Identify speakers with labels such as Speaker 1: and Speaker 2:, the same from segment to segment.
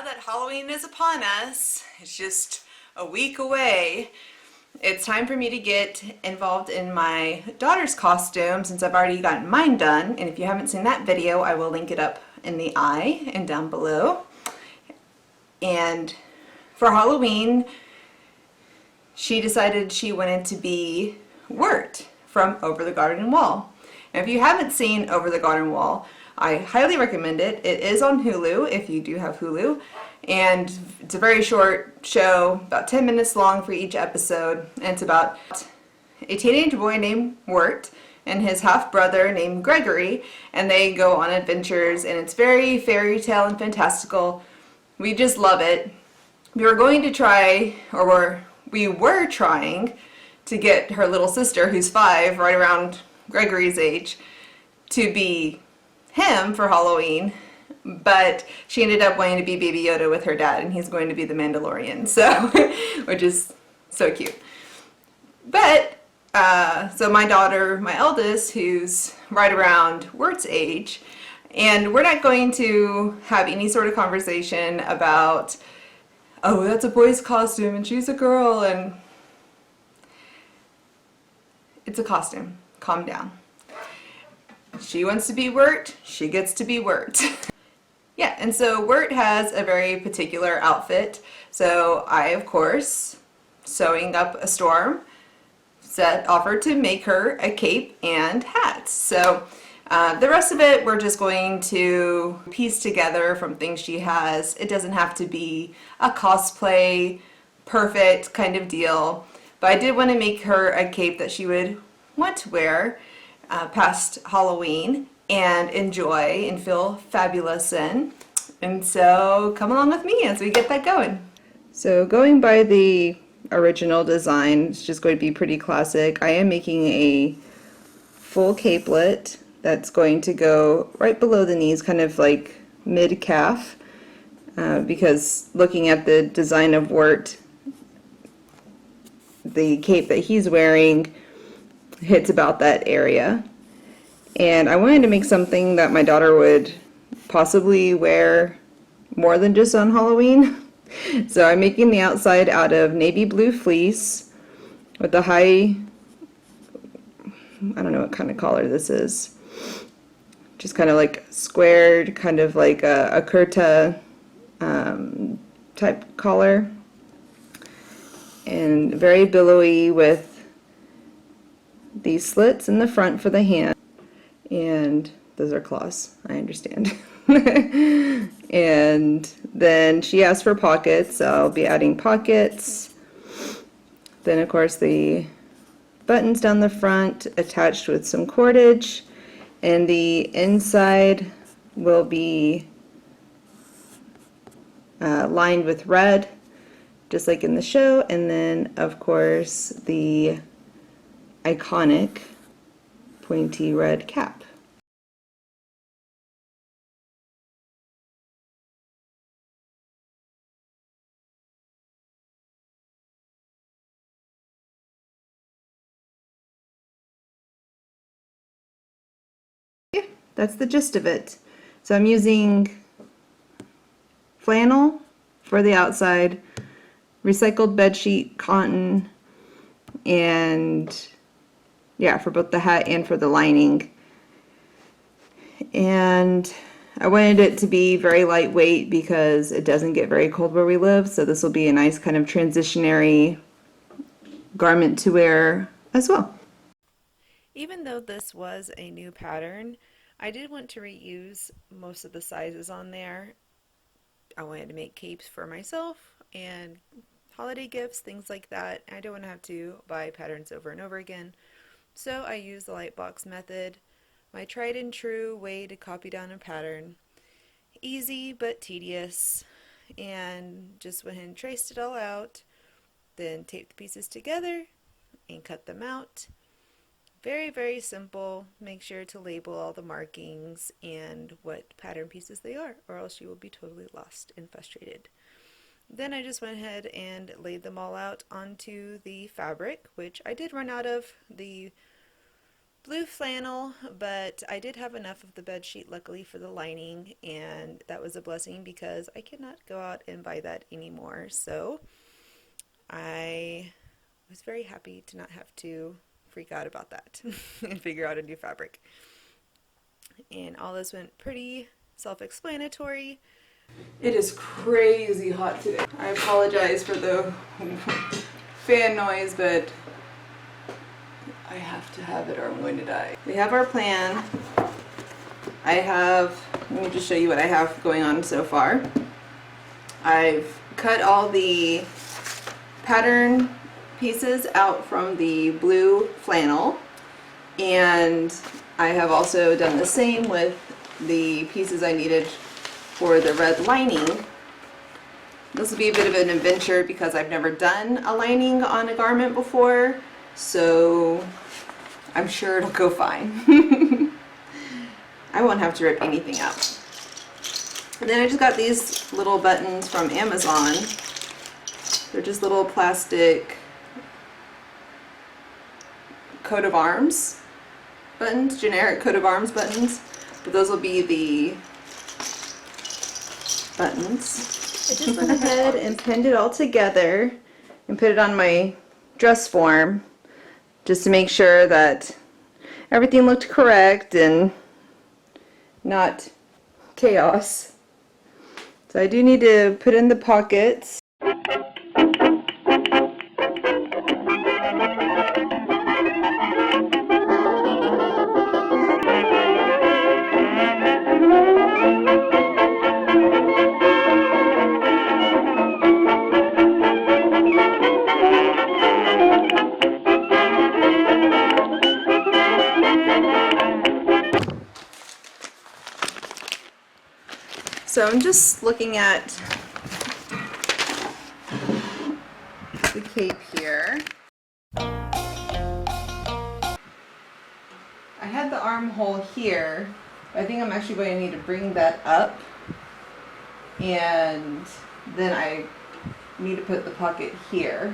Speaker 1: now that Halloween is upon us, it's just a week away, it's time for me to get involved in my daughter's costume since I've already gotten mine done. And if you haven't seen that video, I will link it up in the eye and down below. And for Halloween, she decided she wanted to be Wirt from Over the Garden Wall. And if you haven't seen Over the Garden Wall, I highly recommend it. It is on Hulu if you do have Hulu. And it's a very short show, about 10 minutes long for each episode. And it's about a teenage boy named Wirt and his half-brother named Gregory. And they go on adventures, and it's very fairy tale and fantastical. We just love it. We were going to try, we were trying to get her little sister, who's 5, right around Gregory's age, to be him for Halloween, but she ended up wanting to be Baby Yoda with her dad, and he's going to be the Mandalorian, so which is so cute. But so my daughter, my eldest, who's right around Wirt's age, and we're not going to have any sort of conversation about, oh, that's a boy's costume and she's a girl, and it's a costume. Calm down. She wants to be Wirt, she gets to be Wirt. Yeah, and so Wirt has a very particular outfit. So I, of course, sewing up a storm, offered to make her a cape and hat. So the rest of it we're just going to piece together from things she has. It doesn't have to be a cosplay perfect kind of deal, but I did want to make her a cape that she would want to wear past Halloween and enjoy and feel fabulous in. And so come along with me as we get that going. So going by the original design, it's just going to be pretty classic. I am making a full capelet that's going to go right below the knees, kind of like mid-calf, because looking at the design of Wirt, the cape that he's wearing hits about that area. And I wanted to make something that my daughter would possibly wear more than just on Halloween. So I'm making the outside out of navy blue fleece with a high, I don't know what kind of collar this is, just kind of like squared, kind of like a kurta type collar, and very billowy with these slits in the front for the hand, and those are claws, I understand. And then she asked for pockets, so I'll be adding pockets. Then of course the buttons down the front attached with some cordage, and the inside will be lined with red, just like in the show. And then of course the iconic pointy red cap. Yeah, that's the gist of it. So I'm using flannel for the outside, recycled bedsheet cotton, and yeah, for both the hat and for the lining. And I wanted it to be very lightweight because it doesn't get very cold where we live, so this will be a nice kind of transitionary garment to wear as well. Even though this was a new pattern, I did want to reuse most of the sizes on there. I wanted to make capes for myself and holiday gifts, things like that. I don't want to have to buy patterns over and over again. So I used the Lightbox method, my tried and true way to copy down a pattern. Easy but tedious, and just went ahead and traced it all out, then taped the pieces together and cut them out. Very, very simple. Make sure to label all the markings and what pattern pieces they are, or else you will be totally lost and frustrated. Then I just went ahead and laid them all out onto the fabric, which I did run out of the blue flannel, but I did have enough of the bed sheet luckily for the lining, and that was a blessing because I cannot go out and buy that anymore. So I was very happy to not have to freak out about that and figure out a new fabric. And all this went pretty self-explanatory. It is crazy hot today. I apologize for the fan noise, but I have to have it or I'm going to die. We have our plan. Let me just show you what I have going on so far. I've cut all the pattern pieces out from the blue flannel, and I have also done the same with the pieces I needed for the red lining. This will be a bit of an adventure because I've never done a lining on a garment before, so I'm sure it'll go fine. I won't have to rip anything out. And then I just got these little buttons from Amazon. They're just little plastic coat of arms buttons, generic coat of arms buttons, but those will be the buttons. I just went ahead and pinned it all together and put it on my dress form just to make sure that everything looked correct and not chaos. So I do need to put in the pockets. So I'm just looking at the cape here. I had the armhole here. I think I'm actually going to need to bring that up, and then I need to put the pocket here,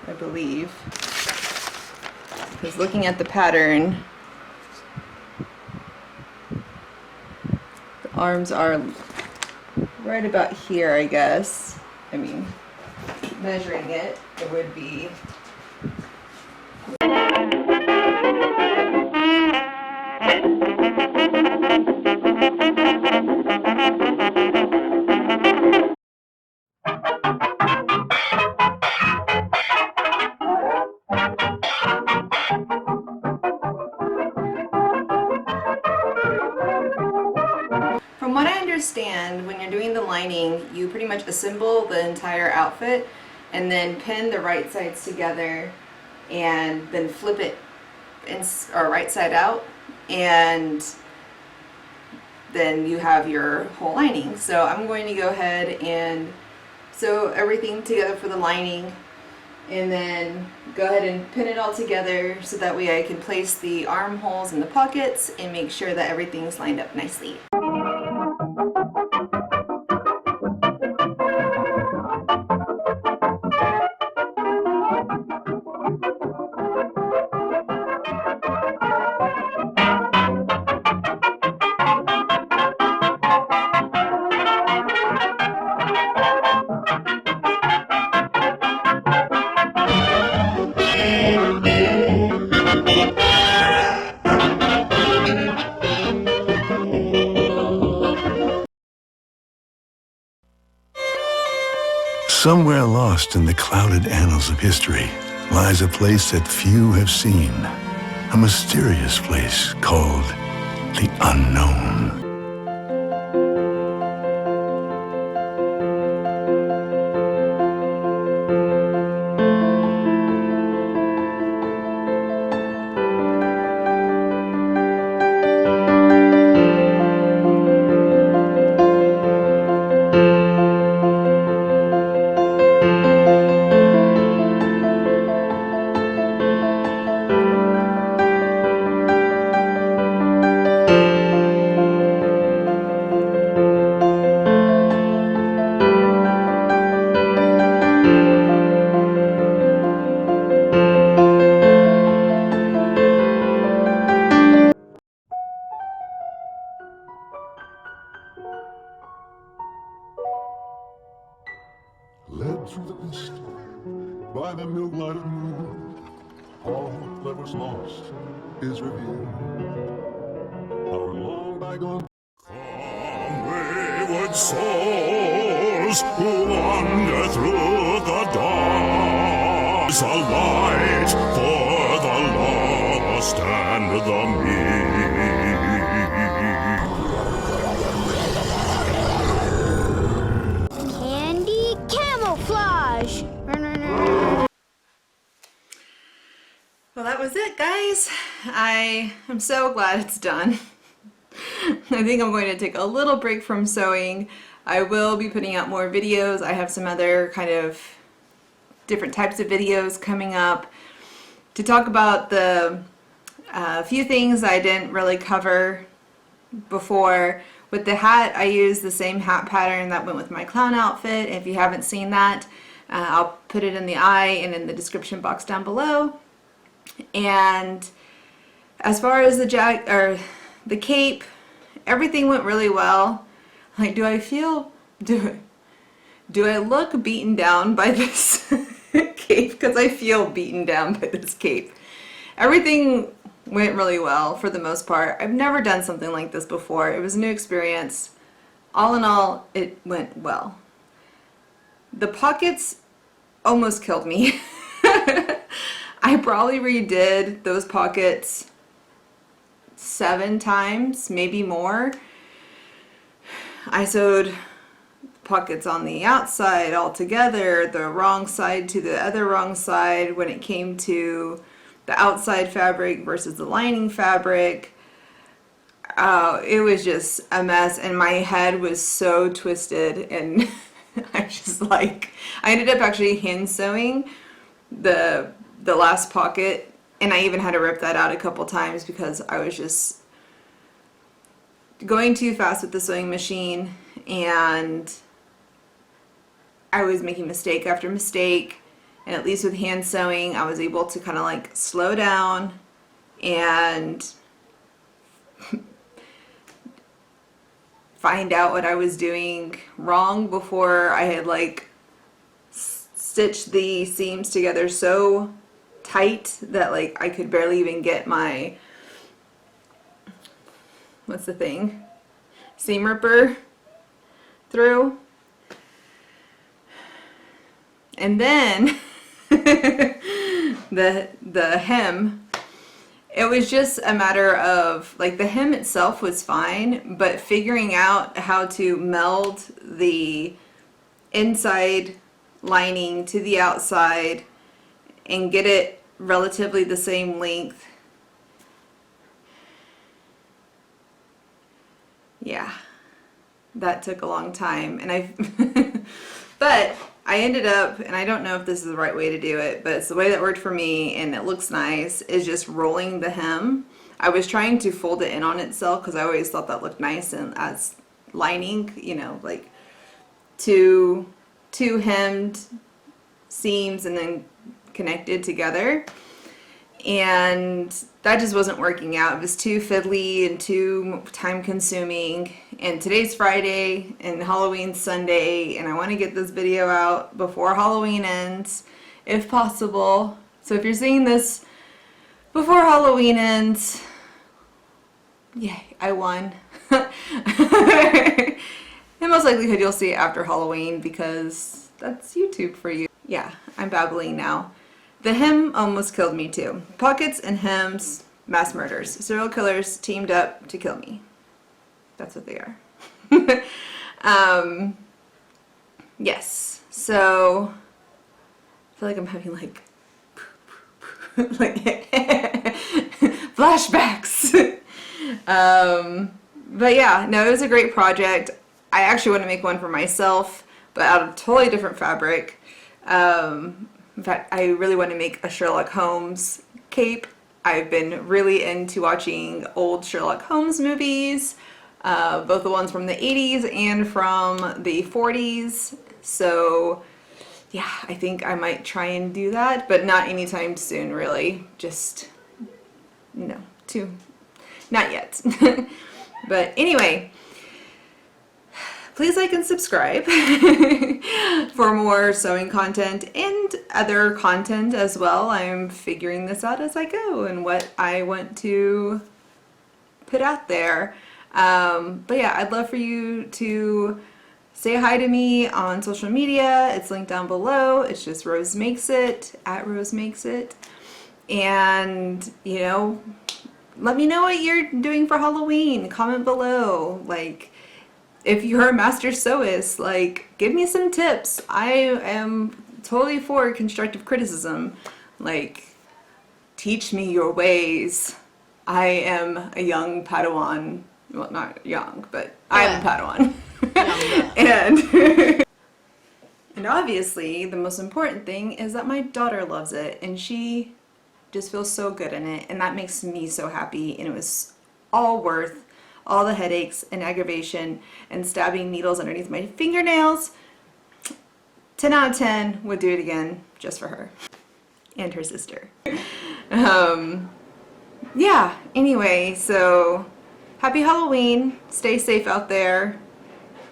Speaker 1: I believe, because looking at the pattern, the arms are right about here, I guess. I mean, measuring it, it would be From what I understand, when you're doing the lining, you pretty much assemble the entire outfit and then pin the right sides together and then flip it right side out, and then you have your whole lining. So I'm going to go ahead and sew everything together for the lining and then go ahead and pin it all together so that way I can place the armholes in the pockets and make sure that everything's lined up nicely.
Speaker 2: Somewhere lost in the clouded annals of history lies a place that few have seen, a mysterious place called the Unknown.
Speaker 3: was lost is revealed. Our long bygone. Come, wayward souls who wander through the dark. Is a light for the lost and the meek.
Speaker 4: Candy camouflage.
Speaker 1: Well, that was it, guys. I am so glad it's done. I think I'm going to take a little break from sewing. I will be putting out more videos. I have some other kind of different types of videos coming up to talk about the few things I didn't really cover before. With the hat, I used the same hat pattern that went with my clown outfit. If you haven't seen that, I'll put it in the eye and in the description box down below. And as far as the cape, everything went really well. Like, do I look beaten down by this cape? Because I feel beaten down by this cape. Everything went really well for the most part. I've never done something like this before. It was a new experience. All in all, it went well. The pockets almost killed me. I probably redid those pockets 7 times, maybe more. I sewed pockets on the outside all together, the wrong side to the other wrong side when it came to the outside fabric versus the lining fabric. It was just a mess, and my head was so twisted, and I ended up actually hand sewing the last pocket, and I even had to rip that out a couple times because I was just going too fast with the sewing machine, and I was making mistake after mistake. And at least with hand sewing, I was able to kind of like slow down and find out what I was doing wrong before I had like stitched the seams together so tight that like I could barely even get my, what's the thing, seam ripper through. And then the hem, it was just a matter of like the hem itself was fine, but figuring out how to meld the inside lining to the outside and get it relatively the same length. Yeah, that took a long time, and but I ended up, and I don't know if this is the right way to do it, but it's the way that worked for me, and it looks nice, is just rolling the hem. I was trying to fold it in on itself because I always thought that looked nice and as lining, you know, like two hemmed seams and then connected together. And that just wasn't working out. It was too fiddly and too time consuming. And today's Friday and Halloween's Sunday, and I want to get this video out before Halloween ends, if possible. So if you're seeing this before Halloween ends, yay, I won. And most likelihood you'll see it after Halloween because that's YouTube for you. Yeah, I'm babbling now. The hem almost killed me too. Pockets and hems, mass murders. Serial killers teamed up to kill me. That's what they are. Yes, so I feel like I'm having like flashbacks. But yeah, no, it was a great project. I actually want to make one for myself, but out of totally different fabric. In fact, I really want to make a Sherlock Holmes cape. I've been really into watching old Sherlock Holmes movies, both the ones from the 80s and from the 40s. So yeah, I think I might try and do that, but not anytime soon, really. Just, no, not yet. But anyway, please like and subscribe for more sewing content, and other content as well. I'm figuring this out as I go and what I want to put out there. But yeah, I'd love for you to say hi to me on social media. It's linked down below. It's just Rose Makes It, at Rose Makes It. And, you know, let me know what you're doing for Halloween. Comment below. Like, if you're a master sewist, like, give me some tips. I am totally for constructive criticism. Like, teach me your ways. I am a young Padawan. Well, not young, but I am a Padawan. And obviously, the most important thing is that my daughter loves it, and she just feels so good in it, and that makes me so happy, and it was all worth all the headaches and aggravation and stabbing needles underneath my fingernails. 10 out of 10 would do it again just for her and her sister. Yeah, anyway, so happy Halloween, stay safe out there,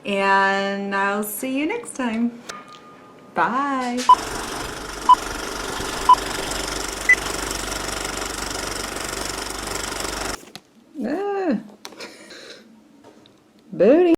Speaker 1: and I'll see you next time. Bye. Booty.